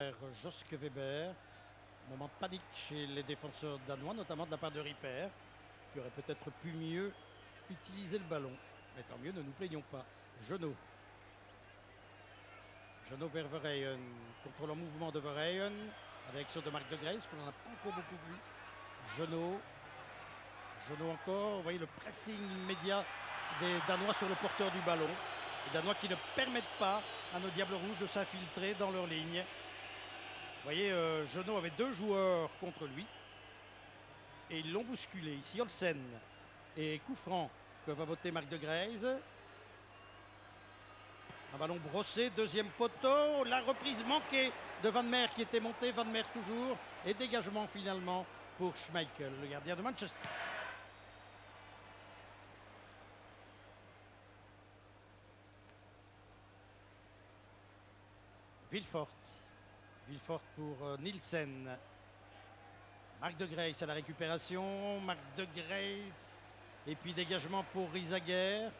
Joske Weber. Moment de panique chez les défenseurs danois, notamment de la part de Ripper, qui aurait peut-être pu mieux utiliser le ballon. Mais tant mieux, ne nous plaignons pas. Genot. Genot vers Verheyen. Contrôle en mouvement de Verheyen. Avec l'action de Marc de Grace, qu'on n'en a pas encore beaucoup vu. Genot. Genot encore. Vous voyez le pressing immédiat des Danois sur le porteur du ballon. Les Danois qui ne permettent pas à nos Diables Rouges de s'infiltrer dans leur ligne. Vous voyez, Genot avait deux joueurs contre lui et ils l'ont bousculé. Ici, Olsen et coup franc que va voter Marc de Graise. Un ballon brossé, deuxième poteau, la reprise manquée de Van Meer qui était monté, Van Meer toujours, et dégagement finalement pour Schmeichel, le gardien de Manchester. Villefort. Villefort pour Nielsen. Marc de Grace à la récupération. Marc de Grace. Et puis dégagement pour Rizaguer.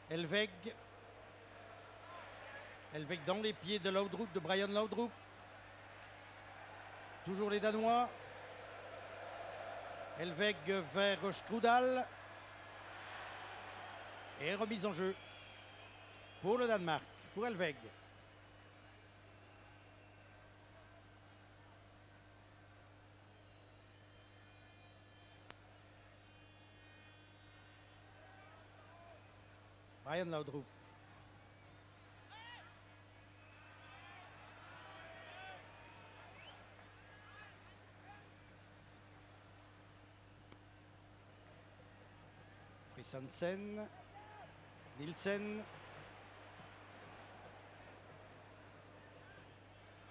Elveg. Elveg dans les pieds de Laudrup, de Brian Laudrup. Toujours les Danois. Elveg vers Strudal. Et remise en jeu pour le Danemark, pour Elveg. Brian Laudrup. Christensen. Nielsen.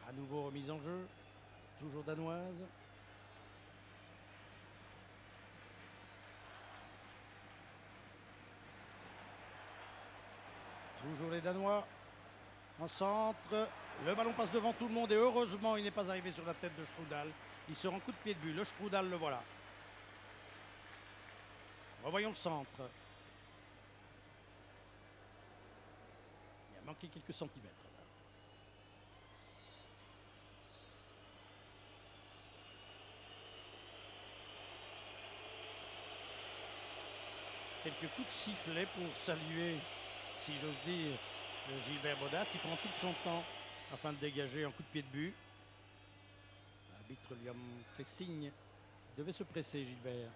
À nouveau remise en jeu. Toujours danoise. Toujours les Danois. En centre. Le ballon passe devant tout le monde et heureusement il n'est pas arrivé sur la tête de Strudal. Il se rend coup de pied de vue. Le Strudal, le voilà. Revoyons le centre. Il a manqué quelques centimètres. Là. Quelques coups de sifflet pour saluer, si j'ose dire, Gilbert Baudard qui prend tout son temps afin de dégager un coup de pied de but. L'arbitre lui a fait signe. Il devait se presser, Gilbert.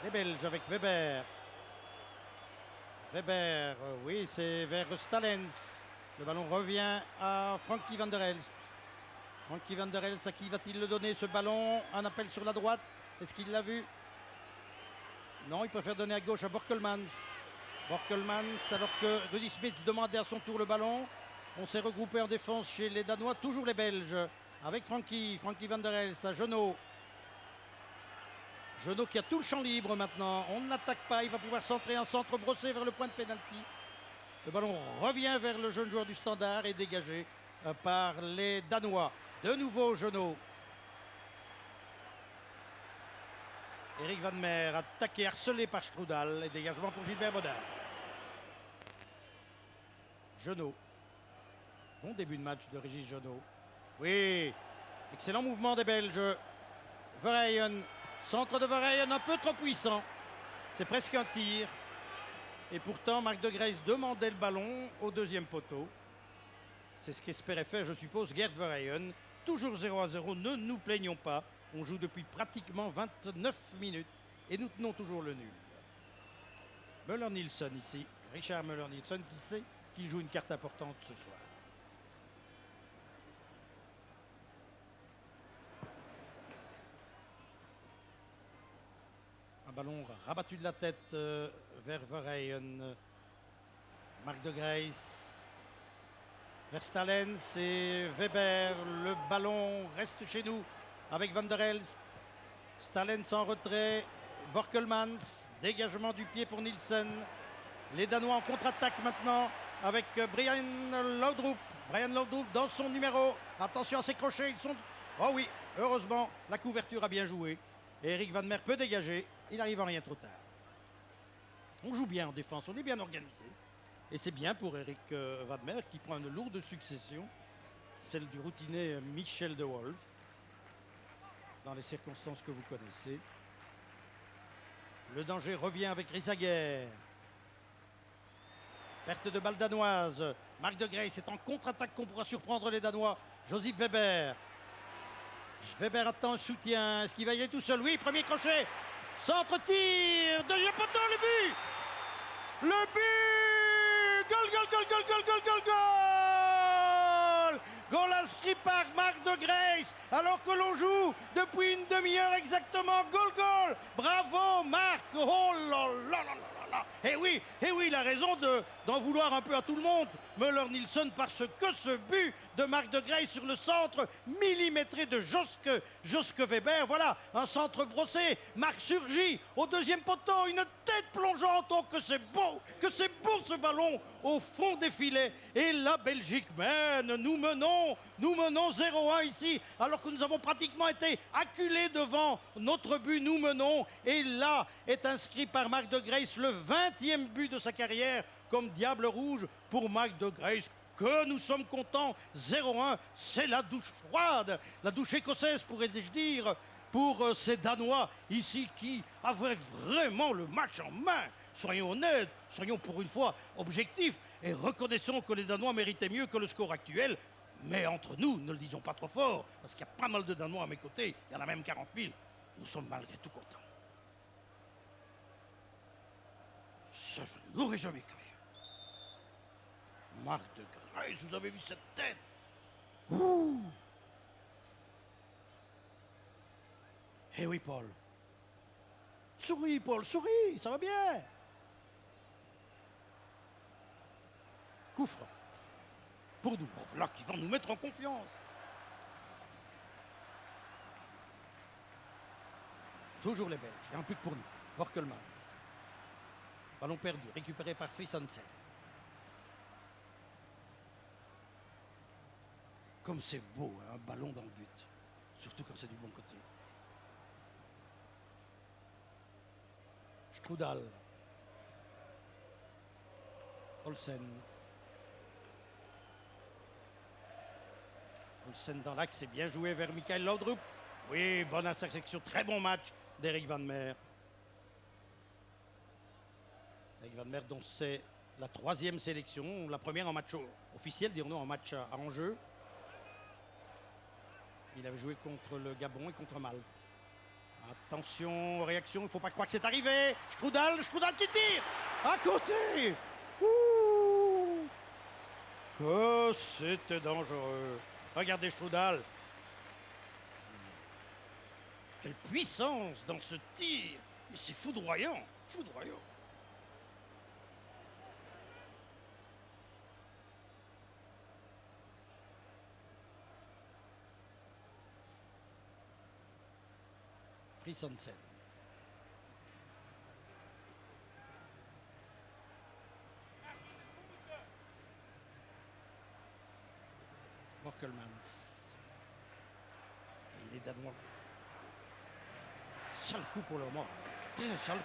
Les Belges avec Weber. Weber, oui, c'est vers Stalens. Le ballon revient à Frankie van der Elst. Frankie van der Elst, à qui va-t-il le donner ce ballon? Un appel sur la droite. Est-ce qu'il l'a vu? Non, il préfère donner à gauche à Borkelmans. Borkelmans, alors que Rudy Smith demandait à son tour le ballon. On s'est regroupé en défense chez les Danois, toujours les Belges. Avec Frankie van der Elst à Genot. Genot qui a tout le champ libre maintenant. On ne l'attaque pas, il va pouvoir centrer un centre brossé vers le point de pénalty. Le ballon revient vers le jeune joueur du Standard et dégagé par les Danois. De nouveau Genot. Eric Van Meer attaqué, harcelé par Strudal et dégagement pour Gilbert Baudard. Genot. Bon début de match de Régis Genot. Oui, excellent mouvement des Belges. Verheyen, centre de Verheyen un peu trop puissant. C'est presque un tir. Et pourtant, Marc de Grace demandait le ballon au deuxième poteau. C'est ce qu'espérait faire, je suppose, Gerd Verheyen. Toujours 0-0, ne nous plaignons pas. On joue depuis pratiquement 29 minutes et nous tenons toujours le nul. Müller-Nielsen ici, Richard Müller-Nielsen qui sait qu'il joue une carte importante ce soir. Un ballon rabattu de la tête vers Verheyen. Marc de Grace. Verstalens et Weber. Le ballon reste chez nous avec Van der Elst. Stalens en retrait. Borkelmans. Dégagement du pied pour Nielsen. Les Danois en contre-attaque maintenant avec Brian Laudrup. Brian Laudrup dans son numéro. Attention à ses crochets. Ils sont... Oh oui, heureusement, la couverture a bien joué. Et Eric Van Meer peut dégager. Il arrive en rien trop tard. On joue bien en défense, on est bien organisé. Et c'est bien pour Eric Vadmer qui prend une lourde succession, celle du routinier Michel de Wolf, dans les circonstances que vous connaissez. Le danger revient avec Risaguer. Perte de balle danoise. Marc de Grey, c'est en contre-attaque qu'on pourra surprendre les Danois. Joseph Weber. Weber attend un soutien. Est-ce qu'il va y aller tout seul? Oui, premier crochet. Centre-tir. Deuxième poteau, le but. Le but. Goal, goal, goal, goal, goal, goal, goal, goal. Goal inscrit par Marc de Grace, alors que l'on joue depuis une demi-heure exactement. Goal, goal. Bravo, Marc. Oh là là là là là. Eh oui, il a raison d'en vouloir un peu à tout le monde, Müller-Nilsson, parce que ce but de Marc de Grey sur le centre millimétré de Joske Weber, voilà, un centre brossé. Marc surgit au deuxième poteau, une tête plongeante. Oh, que c'est beau ce ballon au fond des filets. Et la Belgique mène, nous menons 0-1 ici, alors que nous avons pratiquement été acculés devant notre but. Nous menons, et là est inscrit par Marc de Grace le 20e but de sa carrière comme Diable Rouge pour Marc de Grace. Que nous sommes contents. 0-1, c'est la douche froide, la douche écossaise pourrais-je dire, pour ces Danois ici qui avaient vraiment le match en main. Soyons honnêtes, soyons pour une fois objectifs et reconnaissons que les Danois méritaient mieux que le score actuel. Mais entre nous, ne le disons pas trop fort, parce qu'il y a pas mal de Danois à mes côtés, il y en a même 40 000. Nous sommes malgré tout contents. Ça, je ne l'aurais jamais cru. Marc de Grey, vous avez vu cette tête? Ouh! Eh oui, Paul. Souris, Paul, souris, ça va bien. Coup franc. Pour nous, là, qui vont nous mettre en confiance. Toujours les Belges, et un plus que pour nous. Borkelmans. Ballon perdu, récupéré par Frisansen. Comme c'est beau, hein, un ballon dans le but. Surtout quand c'est du bon côté. Strudal. Olsen. Olsen dans l'axe, c'est bien joué vers Michael Laudrup. Oui, bonne intersection, très bon match d'Eric Van Meer. Eric Van Meer, dont c'est la 3e sélection, la première en match officiel, dirons-nous, en match à enjeu. Il avait joué contre le Gabon et contre Malte. Attention, réaction, il ne faut pas croire que c'est arrivé. Strudal qui tire à côté. Ouh, que c'était dangereux. Regardez Strudal. Quelle puissance dans ce tir. C'est foudroyant, foudroyant. Frisansen. Borkelmans. Et les Danois. Sale coup pour le moment. Très sale.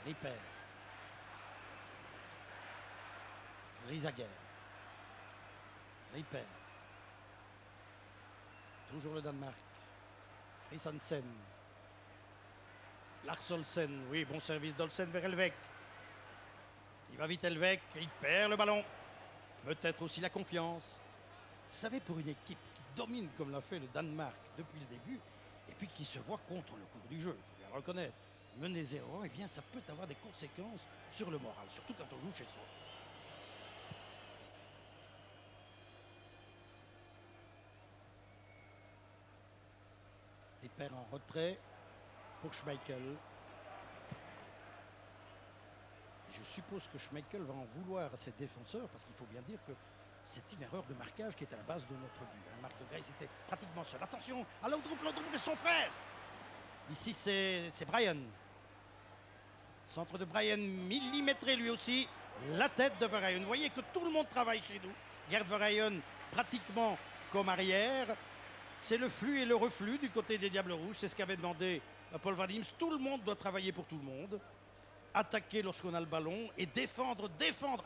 Ripper. Risaguer. Ripper. Toujours le Danemark. Frisansen. Lars Olsen. Oui, bon service d'Olsen vers Elvek. Il va vite Elvek. Il perd le ballon. Peut-être aussi la confiance. Vous savez, pour une équipe qui domine comme l'a fait le Danemark depuis le début, et puis qui se voit contre le cours du jeu, il faut bien le reconnaître, mener 0-1, eh bien ça peut avoir des conséquences sur le moral, surtout quand on joue chez soi. Il perd en retrait pour Schmeichel. Et je suppose que Schmeichel va en vouloir à ses défenseurs, parce qu'il faut bien dire que c'est une erreur de marquage qui est à la base de notre but. Marc de Grey était pratiquement seul. Attention à Laudrup et son frère. Ici c'est Brian. Centre de Brian, millimétré lui aussi. La tête de Verheyen. Vous voyez que tout le monde travaille chez nous. Gerd Verheyen pratiquement comme arrière. C'est le flux et le reflux du côté des Diables Rouges. C'est ce qu'avait demandé Paul Vadims, tout le monde doit travailler pour tout le monde, attaquer lorsqu'on a le ballon et défendre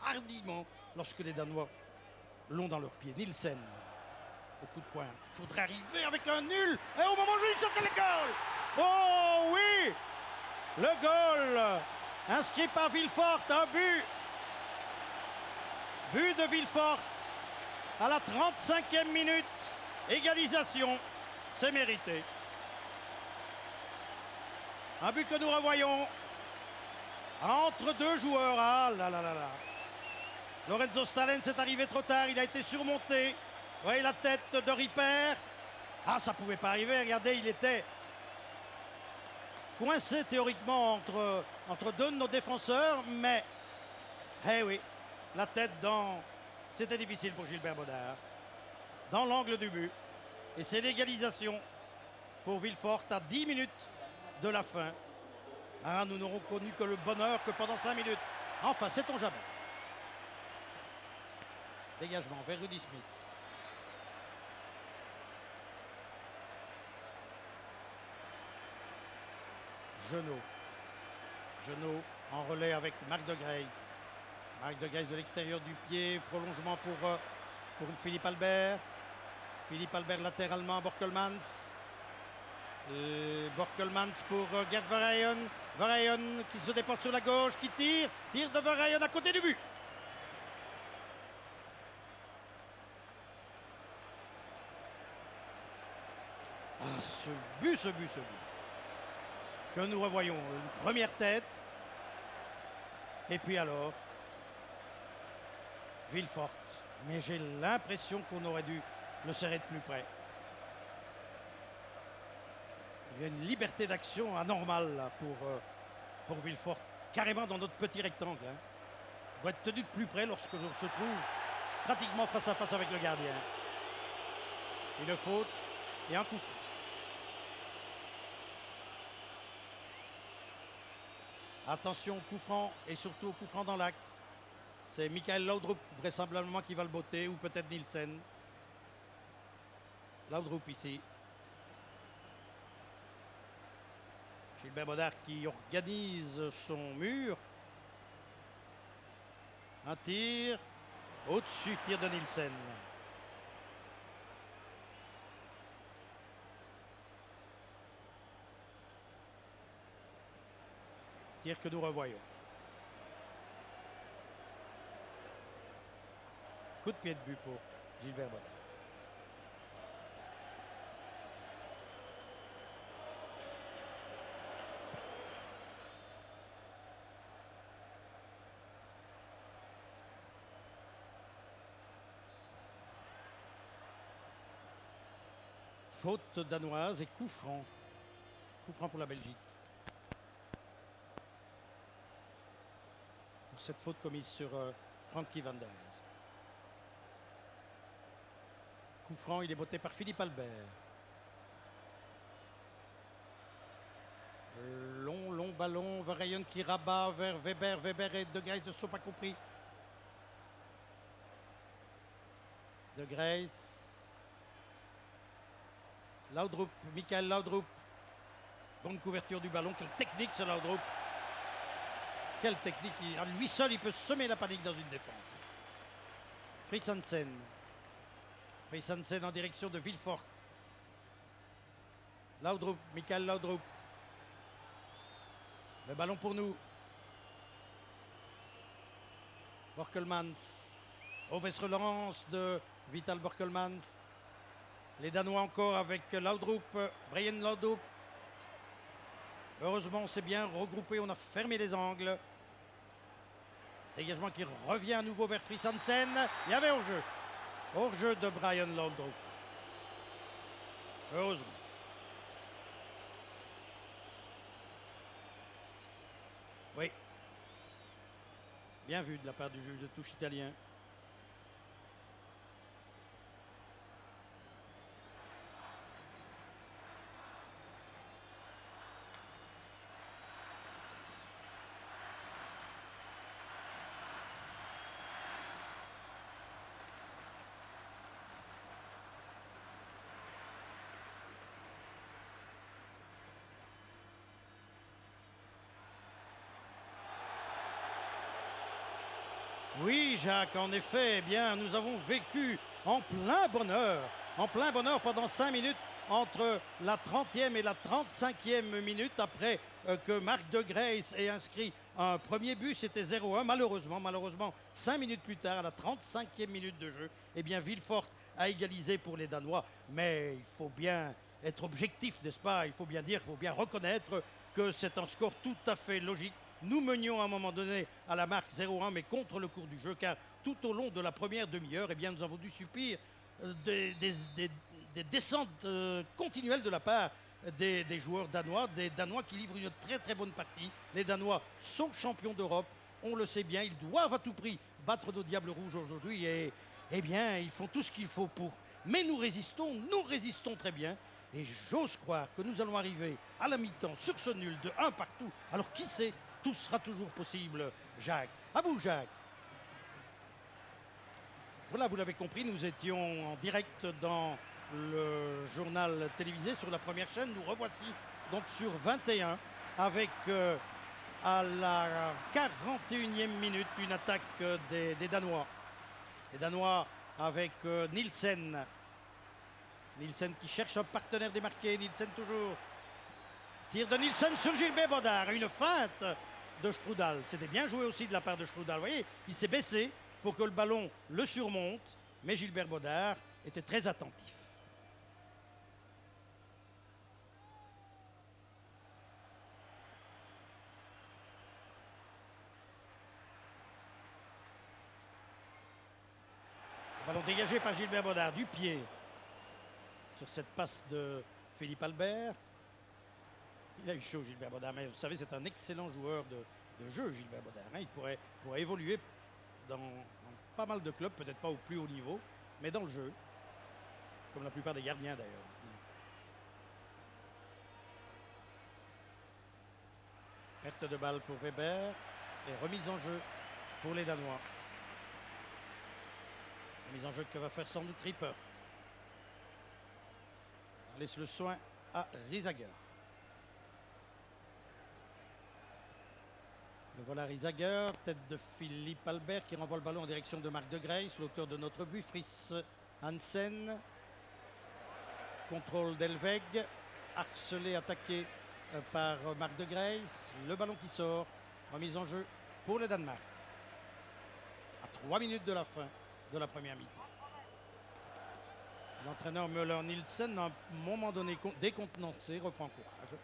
hardiment lorsque les Danois l'ont dans leurs pieds. Nielsen, au coup de pointe. Il faudrait arriver avec un nul. Et au moment où il c'était le goal. Oh oui, le goal inscrit par Villefort, un but. But de Villefort à la 35e minute. Égalisation, c'est mérité. Un but que nous revoyons entre deux joueurs. Ah là là là là. Lorenzo Stalens est arrivé trop tard, il a été surmonté. Vous voyez la tête de Ripper. Ah, ça pouvait pas arriver, regardez, il était coincé théoriquement entre deux de nos défenseurs, mais, eh oui, la tête dans... C'était difficile pour Gilbert Baudard. Dans l'angle du but. Et c'est l'égalisation pour Villefort à 10 minutes de la fin. Ah, nous n'aurons connu que le bonheur que pendant 5 minutes. Enfin, sait-on jamais. Dégagement vers Rudy Smith. Genot en relais avec Marc de Grace. Marc de Grace de l'extérieur du pied. Prolongement pour Philippe Albert. Philippe Albert latéralement à Borkelmans. Borkelmans pour Gerd Verheyen. Verheyen qui se déporte sur la gauche, qui tire. Tire de Verheyen à côté du but. Ah, ce but. Que nous revoyons. Une première tête. Et puis alors, Villefort. Mais j'ai l'impression qu'on aurait dû le serrer de plus près. Il y a une liberté d'action anormale là, pour Villefort. Carrément dans notre petit rectangle. Hein. Il doit être tenu de plus près lorsque l'on se trouve pratiquement face à face avec le gardien. Une faute et un coup franc. Attention au coup franc et surtout au coup franc dans l'axe. C'est Michael Laudrup vraisemblablement qui va le botter ou peut-être Nielsen. Laudrup ici. Gilbert Baudard qui organise son mur. Un tir. Au-dessus, tir de Nielsen. Tir que nous revoyons. Coup de pied de but pour Gilbert Baudard. Faute danoise et coup franc. Coup franc pour la Belgique. Pour cette faute commise sur Frankie van der Elst. Coup franc, il est botté par Philippe Albert. Long ballon, Verheyen qui rabat vers Weber. Weber et De Grace ne sont pas compris. De Grace. Laudrup, Michael Laudrup. Bonne couverture du ballon. Quelle technique ce Laudrup. Quelle technique. À lui seul, il peut semer la panique dans une défense. Fritz Hansen. Fritz Hansen en direction de Villefort. Laudrup, Michael Laudrup. Le ballon pour nous. Borkelmans. Mauvaise relance de Vital Borkelmans. Les Danois encore avec Laudrup, Brian Laudrup. Heureusement, on s'est bien regroupé, on a fermé les angles. Dégagement qui revient à nouveau vers Fritz Hansen. Il y avait hors-jeu. Hors-jeu de Brian Laudrup. Heureusement. Oui. Bien vu de la part du juge de touche italien. Oui, Jacques, en effet, eh bien, nous avons vécu en plein bonheur pendant 5 minutes entre la 30e et la 35e minute après que Marc de Grace ait inscrit un premier but, c'était 0-1. Malheureusement, 5 minutes plus tard, à la 35e minute de jeu, eh bien, Villefort a égalisé pour les Danois. Mais il faut bien être objectif, n'est-ce pas? Il faut bien dire, il faut bien reconnaître que c'est un score tout à fait logique. Nous menions à un moment donné à la marque 0-1, mais contre le cours du jeu, car tout au long de la première demi-heure, eh bien, nous avons dû subir des descentes continuelles de la part des joueurs danois, des Danois qui livrent une très très bonne partie. Les Danois sont champions d'Europe, on le sait bien, ils doivent à tout prix battre nos Diables Rouges aujourd'hui et eh bien, ils font tout ce qu'il faut pour. Mais nous résistons très bien. Et j'ose croire que nous allons arriver à la mi-temps sur ce nul de 1 partout. Alors qui sait, tout sera toujours possible, Jacques. À vous, Jacques. Voilà, vous l'avez compris, nous étions en direct dans le journal télévisé sur la première chaîne. Nous revoici donc sur 21 avec à la 41e minute une attaque des Danois. Les Danois avec Nielsen. Nielsen qui cherche un partenaire démarqué. Nielsen toujours. Tir de Nielsen sur Gilbert Bodard. Une feinte de Strudal. C'était bien joué aussi de la part de Strudal. Vous voyez, il s'est baissé pour que le ballon le surmonte. Mais Gilbert Bodard était très attentif. Le ballon dégagé par Gilbert Bodard du pied sur cette passe de Philippe Albert. Il a eu chaud, Gilbert Bodard, mais vous savez, c'est un excellent joueur de jeu, Gilbert Bodard. Hein. Il pourrait évoluer dans pas mal de clubs, peut-être pas au plus haut niveau, mais dans le jeu, comme la plupart des gardiens d'ailleurs. Perte de balle pour Weber et remise en jeu pour les Danois. Remise en jeu que va faire sans doute Ripper. On laisse le soin à Riesager. Le voilà Riesager, tête de Philippe Albert qui renvoie le ballon en direction de Marc de Grace, l'auteur de notre but, Fritz Hansen. Contrôle d'Elveg, harcelé, attaqué par Marc de Grace. Le ballon qui sort, remise en jeu pour le Danemark. À 3 minutes de la fin de la première mi-temps. L'entraîneur Müller-Nielsen, à un moment donné décontenancé, reprend courage.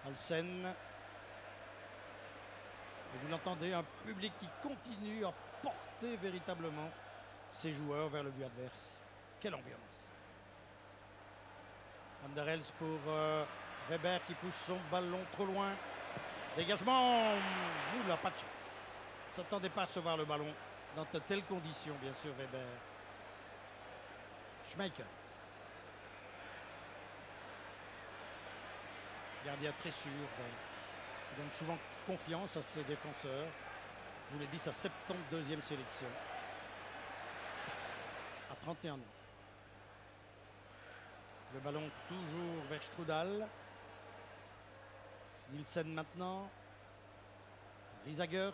Olsen. Et vous l'entendez, un public qui continue à porter véritablement ses joueurs vers le but adverse. Quelle ambiance. Van der Elst pour Weber qui pousse son ballon trop loin. Dégagement. Oula, pas de chance. Ne s'attendait pas à recevoir le ballon dans de telles conditions, bien sûr, Weber. Schmeichel. Gardien très sûr. Il donne souvent confiance à ses défenseurs. Je vous l'ai dit, sa 72e sélection. À 31 ans. Le ballon toujours vers Strudal. Nielsen maintenant. Riesager.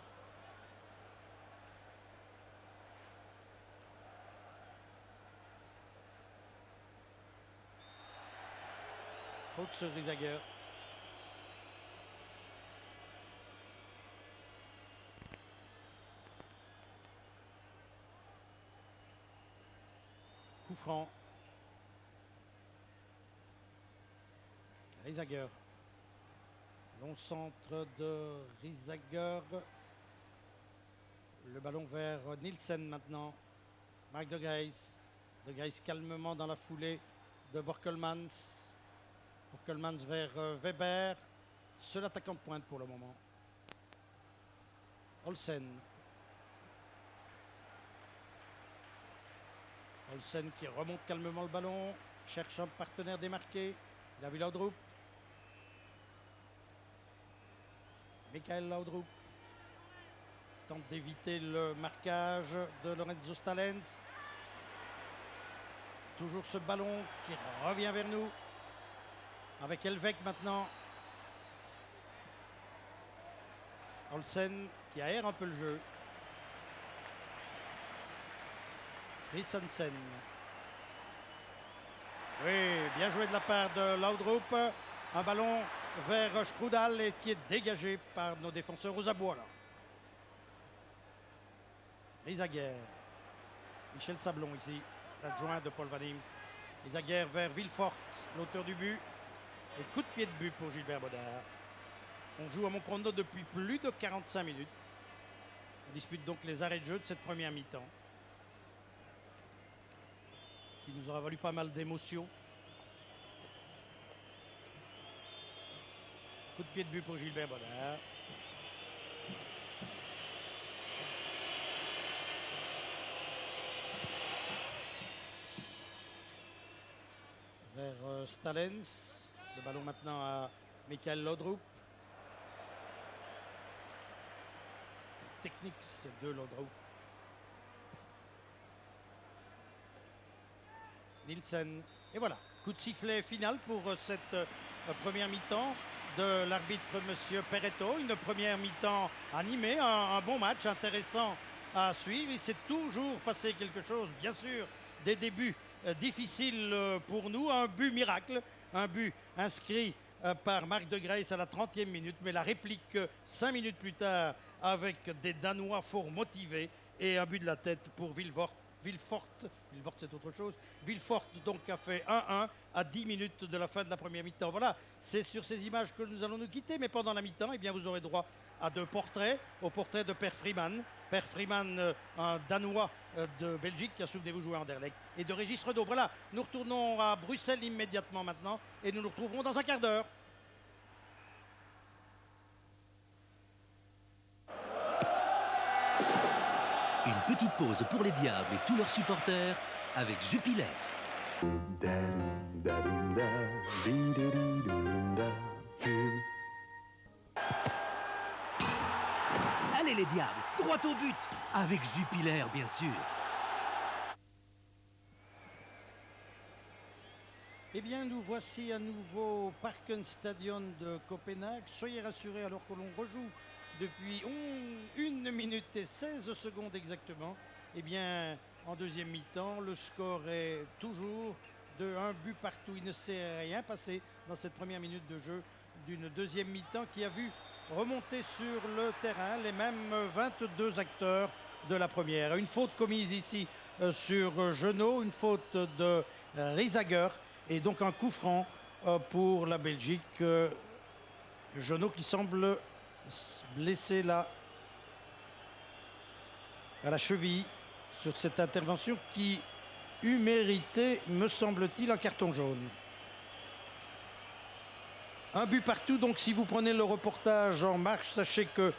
Faute sur Riesager. Coup franc. Riesager. Long centre de Riesager. Le ballon vers Nielsen maintenant. Marc de Grace. De Grace calmement dans la foulée de Borkelmans. Borkelmans vers Weber. Seul attaquant de pointe pour le moment. Olsen. Olsen qui remonte calmement le ballon. Cherche un partenaire démarqué. David Laudrup. Michael Laudrup tente d'éviter le marquage de Lorenzo Stalens. Toujours ce ballon qui revient vers nous. Avec Elvec maintenant. Olsen qui aère un peu le jeu. Christensen. Oui, bien joué de la part de Laudrup. Un ballon vers Strudal et qui est dégagé par nos défenseurs aux abois là. Risaguer. Michel Sablon ici, l'adjoint de Paul Van Imst. Risaguer vers Villefort, l'auteur du but. Et coup de pied de but pour Gilbert Baudard. On joue à mon chrono depuis plus de 45 minutes. On dispute donc les arrêts de jeu de cette première mi-temps, qui nous aura valu pas mal d'émotions. Coup de pied de but pour Gilbert Baudard. Vers Stalens. Le ballon maintenant à Michael Laudrup. Technique, c'est de Laudrup. Nielsen. Et voilà, coup de sifflet final pour cette première mi-temps de l'arbitre monsieur Perretto. Une première mi-temps animée, un bon match intéressant à suivre. Il s'est toujours passé quelque chose, bien sûr, des débuts difficiles pour nous. Un but miracle, un but inscrit par Marc de Grace à la 30e minute, mais la réplique 5 minutes plus tard avec des Danois fort motivés et un but de la tête pour Villefort, c'est autre chose. Villefort donc a fait 1-1 à 10 minutes de la fin de la première mi-temps. Voilà, c'est sur ces images que nous allons nous quitter, mais pendant la mi-temps, eh bien, vous aurez droit à 2 portraits. Au portrait de Per Freeman. Per Freeman, un Danois de Belgique qui a, souvenez-vous, joué à Anderlecht, et de Régis Renaud. Voilà, nous retournons à Bruxelles immédiatement maintenant et nous nous retrouverons dans un quart d'heure. Une petite pause pour les Diables et tous leurs supporters avec Jupiler. Allez les Diables, droit au but, avec Jupiler bien sûr. Eh bien, nous voici à nouveau Parkenstadion de Copenhague. Soyez rassurés alors que l'on rejoue depuis 1 minute et 16 secondes exactement. Eh bien, en deuxième mi-temps, le score est toujours de 1 but partout. Il ne s'est rien passé dans cette première minute de jeu d'une deuxième mi-temps qui a vu remonter sur le terrain les mêmes 22 acteurs de la première. Une faute commise ici sur Genot, une faute de Risager et donc un coup franc pour la Belgique. Genot qui semble blessé là à la cheville sur cette intervention qui eût mérité, me semble-t-il, un carton jaune. Un but partout, donc si vous prenez le reportage en marche, sachez que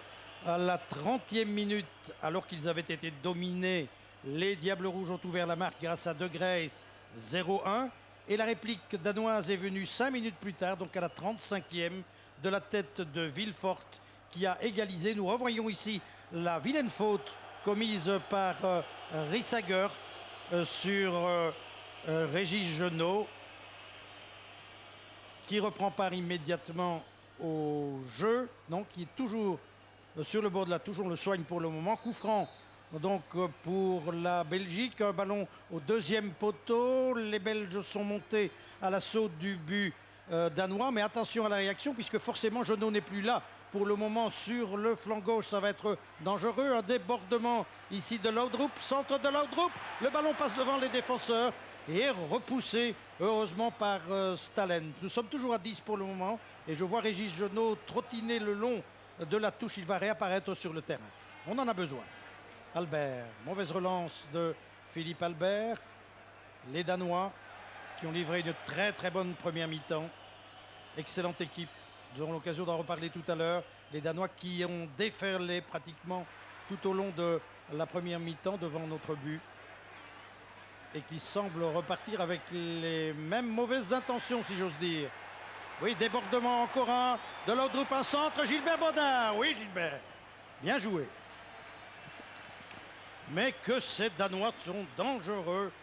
à la 30e minute, alors qu'ils avaient été dominés, les Diables Rouges ont ouvert la marque grâce à De Grace, 0-1. Et la réplique danoise est venue 5 minutes plus tard, donc à la 35e, de la tête de Villefort qui a égalisé. Nous revoyons ici la vilaine faute commise par Risager sur Régis Genot, qui reprend part immédiatement au jeu, donc qui est toujours sur le bord de la touche. On le soigne pour le moment. Coup franc donc pour la Belgique, un ballon au deuxième poteau. Les Belges sont montés à l'assaut du but danois, mais attention à la réaction puisque forcément Genot n'est plus là. Pour le moment sur le flanc gauche, ça va être dangereux. Un débordement ici de Laudrup, centre de Laudrup. Le ballon passe devant les défenseurs et est repoussé heureusement par Stalens. Nous sommes toujours à 10 pour le moment et je vois Régis Genot trottiner le long de la touche. Il va réapparaître sur le terrain. On en a besoin. Albert, mauvaise relance de Philippe Albert. Les Danois qui ont livré une très très bonne première mi-temps. Excellente équipe. Nous aurons l'occasion d'en reparler tout à l'heure. Les Danois qui ont déferlé pratiquement tout au long de la première mi-temps devant notre but et qui semblent repartir avec les mêmes mauvaises intentions, si j'ose dire. Oui, débordement encore un de Laudrup, un centre, Gilbert Baudard. Oui, Gilbert, bien joué. Mais que ces Danois sont dangereux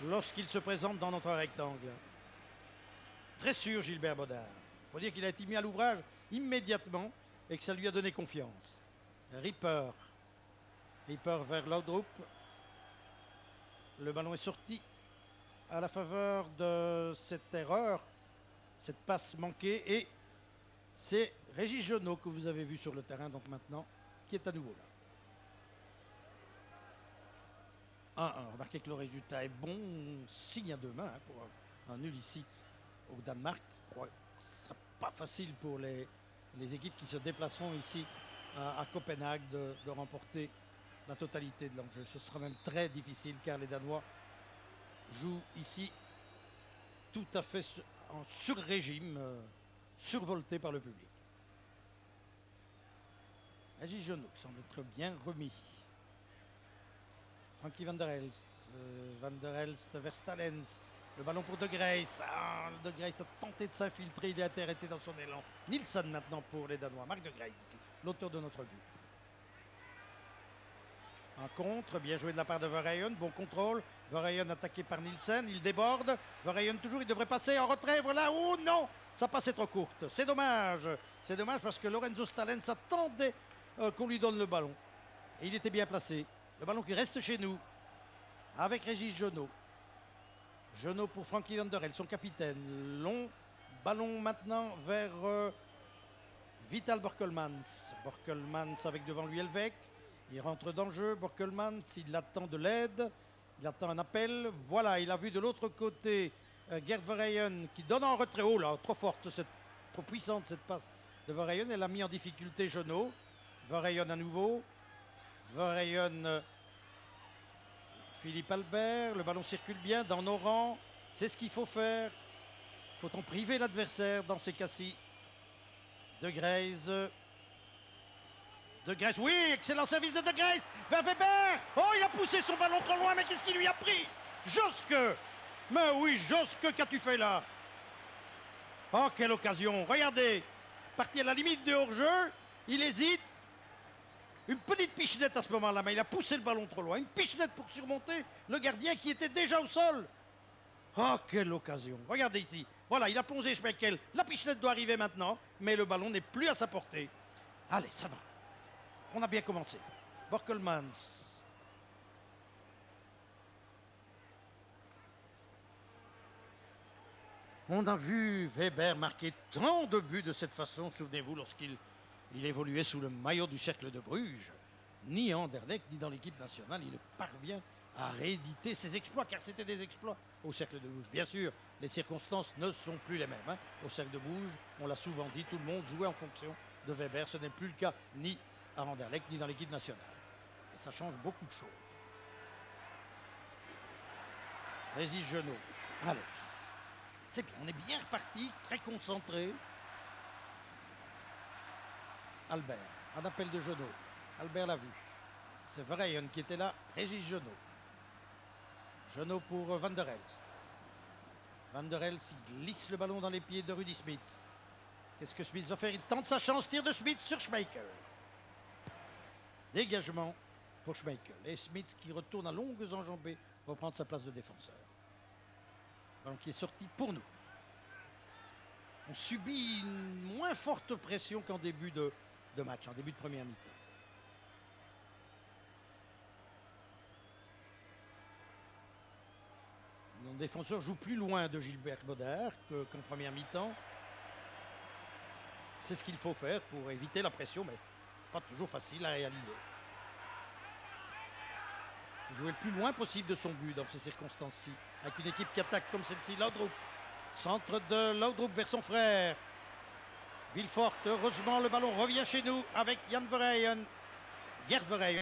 lorsqu'ils se présentent dans notre rectangle. Très sûr, Gilbert Baudard. Il faut dire qu'il a été mis à l'ouvrage immédiatement et que ça lui a donné confiance. Ripper. Ripper vers Laudrup. Le ballon est sorti à la faveur de cette erreur, cette passe manquée. Et c'est Régis Genot que vous avez vu sur le terrain donc maintenant, qui est à nouveau là. 1-1. Remarquez que le résultat est bon. On signe à deux mains pour un nul ici au Danemark. Je crois que ce ne sera pas facile pour les équipes qui se déplaceront ici à Copenhague de remporter la totalité de l'enjeu. Ce sera même très difficile car les Danois jouent ici tout à fait en sur-régime, survolté par le public. Régis Genot semble être bien remis. Frankie van der Elst. Van der Elst vers Stalens. Le ballon pour De Grace. De Grace a tenté de s'infiltrer. Il a été arrêté dans son élan. Nilsson maintenant pour les Danois. Marc De Grace, l'auteur de notre but. Un contre, bien joué de la part de Verheyen. Bon contrôle. Verheyen attaqué par Nielsen. Il déborde. Verheyen toujours, il devrait passer en retrait. Voilà. Oh non, sa passe est trop courte. C'est dommage. C'est dommage parce que Lorenzo Stalens attendait qu'on lui donne le ballon. Et il était bien placé. Le ballon qui reste chez nous avec Régis Genot. Genot pour Frankie van der Elst, son capitaine. Long ballon maintenant vers Vital Borkelmans. Borkelmans avec devant lui Elvek. Il rentre dans le jeu. Borkelmans, il attend de l'aide. Il attend un appel. Voilà, il a vu de l'autre côté Gert Verheyen qui donne en retrait. Oh là, trop forte, trop puissante cette passe de Verheyen. Elle a mis en difficulté Genot. Verheyen à nouveau. Verheyen, Philippe Albert, le ballon circule bien dans nos rangs, c'est ce qu'il faut faire. Faut-on priver l'adversaire dans ces cas-ci? De Grace. De Grace, oui, excellent service de Grace vers Weber. Oh, il a poussé son ballon trop loin, mais qu'est-ce qu'il lui a pris? Joske. Mais oui, Joske, qu'as-tu fait là? Oh, quelle occasion, regardez. Parti à la limite de hors-jeu, il hésite. Une petite pichenette à ce moment-là, mais il a poussé le ballon trop loin. Une pichenette pour surmonter le gardien qui était déjà au sol. Oh, quelle occasion. Regardez ici. Voilà, il a plongé Schmeichel. La pichenette doit arriver maintenant, mais le ballon n'est plus à sa portée. Allez, ça va. On a bien commencé. Borkelmans. On a vu Weber marquer tant de buts de cette façon, souvenez-vous, lorsqu'il évoluait sous le maillot du Cercle de Bruges. Ni en Anderlecht, ni dans l'équipe nationale, il parvient à rééditer ses exploits, car c'était des exploits au Cercle de Bruges. Bien sûr, les circonstances ne sont plus les mêmes. Au Cercle de Bruges, on l'a souvent dit, tout le monde jouait en fonction de Weber. Ce n'est plus le cas ni à Anderlecht, ni dans l'équipe nationale. Et ça change beaucoup de choses. Régis Genot. Allez, c'est bien, on est bien reparti, très concentré. Albert, un appel de Genot. Albert l'a vu. C'est Verheyen qui était là. Régis Genot. Genot pour Van der Elst. Van der Elst, il glisse le ballon dans les pieds de Rudy Smits. Qu'est-ce que Smits va faire? Il tente sa chance. Tir de Smits sur Schmeichel. Dégagement pour Schmeichel. Et Smits qui retourne à longues enjambées reprendre sa place de défenseur. Ballon qui est sorti pour nous. On subit une moins forte pression qu'en début de match, en début de première mi-temps. Nos défenseurs jouent plus loin de Gilbert Baudard qu'en première mi-temps. C'est ce qu'il faut faire pour éviter la pression, mais pas toujours facile à réaliser. Jouer le plus loin possible de son but dans ces circonstances-ci, avec une équipe qui attaque comme celle-ci. Laudrup, centre de Laudrup vers son frère. Villefort, heureusement le ballon revient chez nous avec Jan Verheyen. Gert Verheyen.